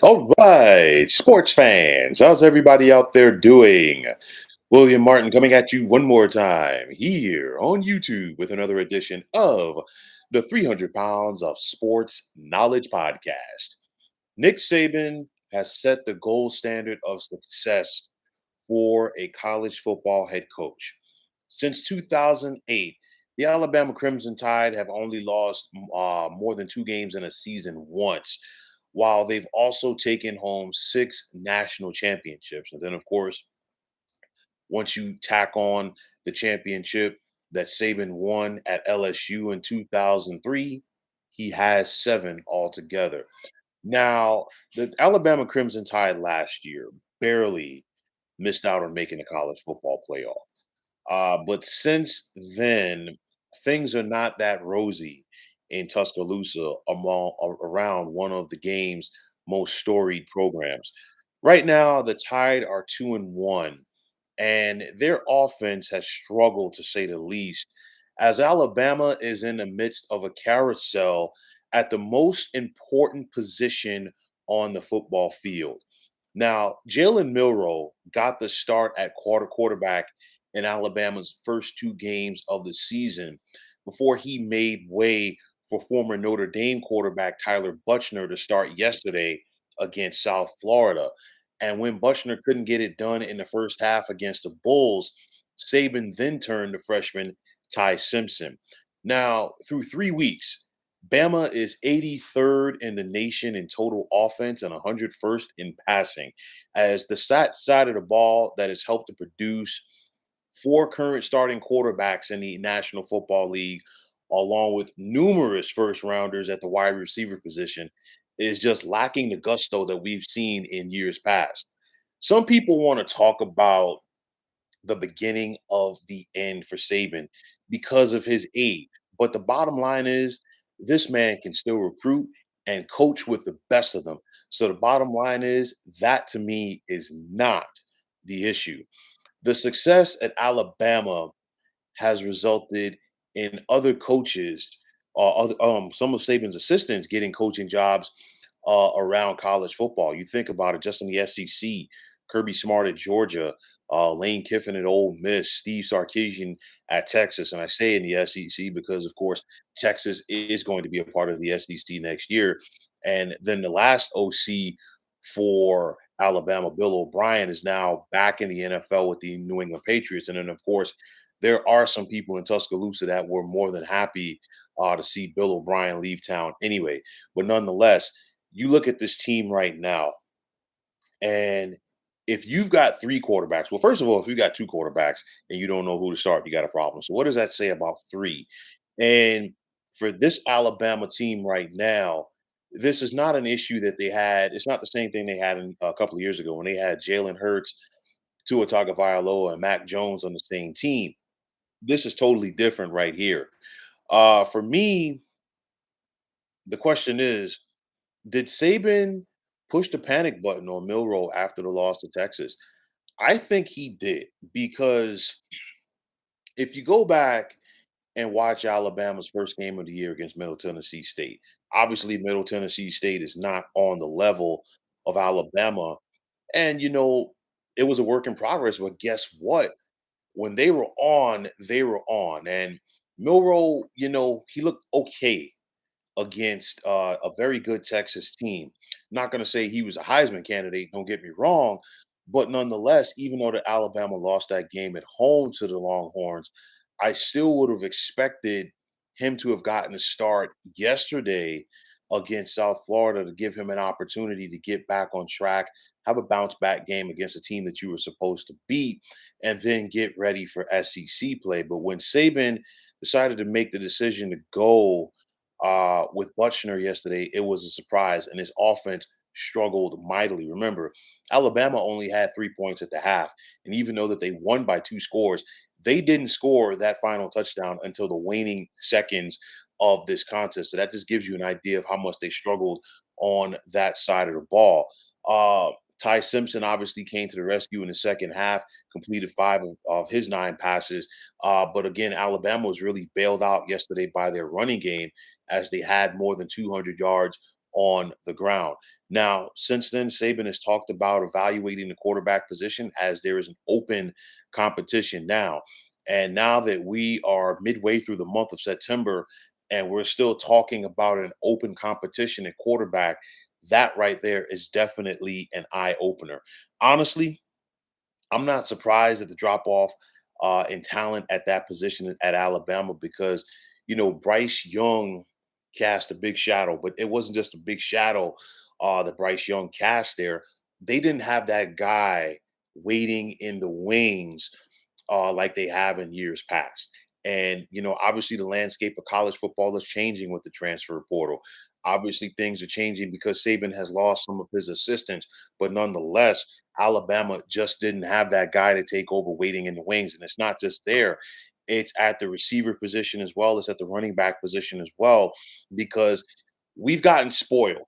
All right, sports fans, how's everybody out there doing? William Martin coming at you one more time here on YouTube with another edition of the 300 Pounds of Sports Knowledge Podcast. Nick Saban has set the gold standard of success for a college football head coach. Since 2008, the Alabama Crimson Tide have only lost more than two games in a season once, while they've also taken home six national championships. And then, of course, once you tack on the championship that Saban won at LSU in 2003, he has seven altogether. Now, the Alabama Crimson Tide last year barely missed out on making the college football playoff. But since then, things are not that rosy in Tuscaloosa around one of the game's most storied programs. Right now, the Tide are 2-1, and their offense has struggled to say the least, as Alabama is in the midst of a carousel at the most important position on the football field. Now, Jalen Milroe got the start at quarterback in Alabama's first two games of the season before he made way for former Notre Dame quarterback Tyler Buchner to start yesterday against South Florida. And when Buchner couldn't get it done in the first half against the Bulls, Saban then turned to freshman Ty Simpson. Now, through 3 weeks, Bama is 83rd in the nation in total offense and 101st in passing, as the side of the ball that has helped to produce four current starting quarterbacks in the National Football League, along with numerous first rounders at the wide receiver position, is just lacking the gusto that we've seen in years past. Some people want to talk about the beginning of the end for Saban because of his age. But the bottom line is this man can still recruit and coach with the best of them. So the bottom line is that to me is not the issue. The success at Alabama has resulted in other coaches, some of Saban's assistants getting coaching jobs around college football. You think about it, just in the SEC, Kirby Smart at Georgia, Lane Kiffin at Ole Miss, Steve Sarkisian at Texas, and I say in the SEC because, of course, Texas is going to be a part of the SEC next year. And then the last OC for Alabama, Bill O'Brien, is now back in the NFL with the New England Patriots. And then, of course, there are some people in Tuscaloosa that were more than happy to see Bill O'Brien leave town anyway. But nonetheless, you look at this team right now, and if you've got three quarterbacks, well, first of all, if you've got two quarterbacks and you don't know who to start, you got a problem. So, what does that say about three? And for this Alabama team right now, this is not an issue that they had. It's not the same thing they had a couple of years ago when they had Jalen Hurts, Tua Tagovailoa, and Mac Jones on the same team. This is totally different right here. For me, the question is, did Saban push the panic button on Milroe after the loss to Texas? I think he did because if you go back and watch Alabama's first game of the year against Middle Tennessee State, obviously Middle Tennessee State is not on the level of Alabama. And, it was a work in progress. But guess what? When they were on, they were on. And Milroe, he looked okay against a very good Texas team. Not going to say he was a Heisman candidate, don't get me wrong, but nonetheless, even though the Alabama lost that game at home to the Longhorns, I still would have expected him to have gotten a start yesterday against South Florida to give him an opportunity to get back on track, have a bounce back game against a team that you were supposed to beat, and then get ready for SEC play. But when Saban decided to make the decision to go with Buchner yesterday, it was a surprise, and his offense struggled mightily. Remember, Alabama only had 3 points at the half, and even though that they won by two scores, they didn't score that final touchdown until the waning seconds of this contest. So that just gives you an idea of how much they struggled on that side of the ball. Uh, Ty Simpson obviously came to the rescue in the second half, completed five of his nine passes. But again, Alabama was really bailed out yesterday by their running game as they had more than 200 yards on the ground. Now, since then, Saban has talked about evaluating the quarterback position as there is an open competition now. And now that we are midway through the month of September and we're still talking about an open competition at quarterback, that right there is definitely an eye opener. Honestly, I'm not surprised at the drop off in talent at that position at Alabama because, Bryce Young cast a big shadow, but it wasn't just a big shadow that Bryce Young cast there. They didn't have that guy waiting in the wings like they have in years past. And, obviously the landscape of college football is changing with the transfer portal. Obviously, things are changing because Saban has lost some of his assistants, but nonetheless, Alabama just didn't have that guy to take over waiting in the wings. And it's not just there, it's at the receiver position as well as at the running back position as well, because we've gotten spoiled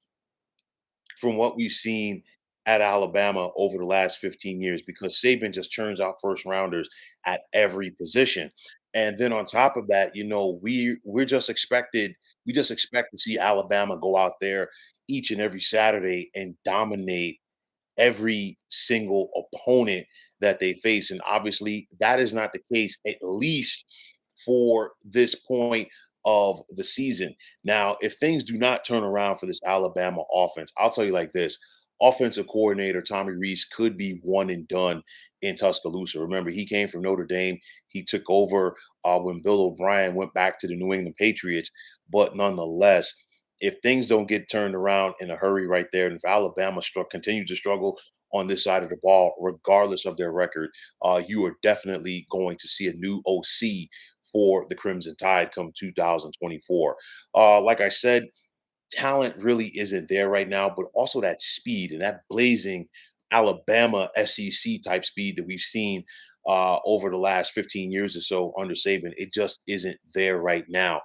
from what we've seen at Alabama over the last 15 years because Saban just churns out first rounders at every position. And then on top of that, we just expect to see Alabama go out there each and every Saturday and dominate every single opponent that they face. And obviously, that is not the case, at least for this point of the season. Now, if things do not turn around for this Alabama offense, I'll tell you like this: offensive coordinator Tommy Reese could be one and done in Tuscaloosa. Remember, he came from Notre Dame. He took over when Bill O'Brien went back to the New England Patriots. But nonetheless, if things don't get turned around in a hurry right there, and if Alabama continues to struggle on this side of the ball, regardless of their record, you are definitely going to see a new OC for the Crimson Tide come 2024. Like I said, talent really isn't there right now, but also that speed and that blazing Alabama SEC type speed that we've seen over the last 15 years or so under Saban, it just isn't there right now.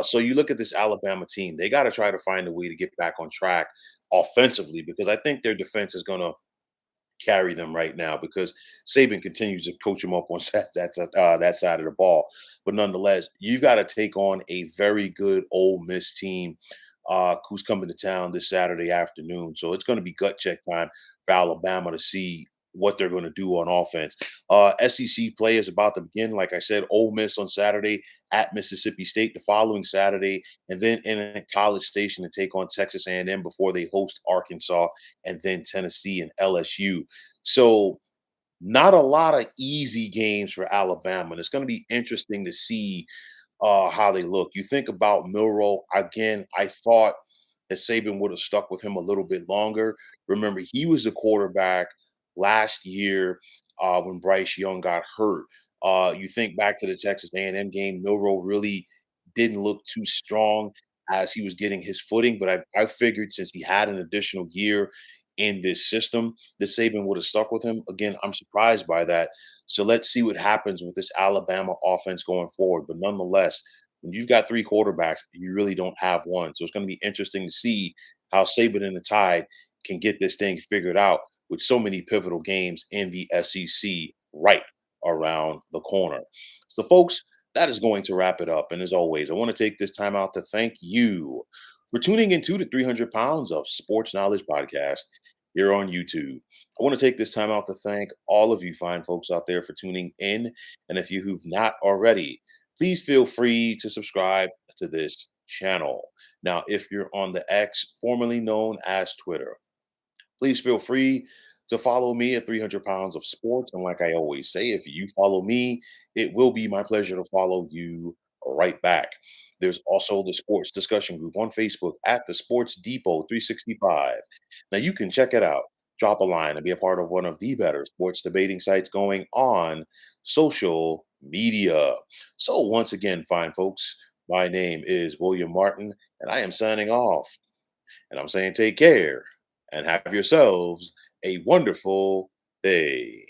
So you look at this Alabama team, they got to try to find a way to get back on track offensively because I think their defense is going to carry them right now because Saban continues to coach them up on that side of the ball. But nonetheless, you've got to take on a very good Ole Miss team who's coming to town this Saturday afternoon. So it's going to be gut check time for Alabama to see what they're going to do on offense. SEC play is about to begin. Like I said, Ole Miss on Saturday at Mississippi State the following Saturday, and then in a College Station to take on Texas A&M before they host Arkansas and then Tennessee and LSU. So not a lot of easy games for Alabama. And it's going to be interesting to see how they look. You think about Milrow again. I thought that Saban would have stuck with him a little bit longer. Remember, he was the quarterback last year when Bryce Young got hurt. You think back to the Texas A&M game. Milrow really didn't look too strong as he was getting his footing, but I figured since he had an additional year in this system, that Saban would have stuck with him. Again, I'm surprised by that. So let's see what happens with this Alabama offense going forward. But nonetheless, when you've got three quarterbacks, you really don't have one. So it's going to be interesting to see how Saban and the Tide can get this thing figured out with so many pivotal games in the SEC right around the corner. So, folks, that is going to wrap it up. And as always, I want to take this time out to thank you for tuning into the 300 Pounds of Sports Knowledge podcast here on YouTube. I want to take this time out to thank all of you fine folks out there for tuning in. And if you who've not already, please feel free to subscribe to this channel. Now, if you're on the X, formerly known as Twitter, please feel free to follow me at 300 Pounds of Sports. And like I always say, if you follow me, it will be my pleasure to follow you right back. There's also the sports discussion group on Facebook at the Sports Depot 365. Now you can check it out. Drop a line and be a part of one of the better sports debating sites going on social media. So once again, fine folks, my name is William Martin, and I am signing off. And I'm saying take care and have yourselves a wonderful day.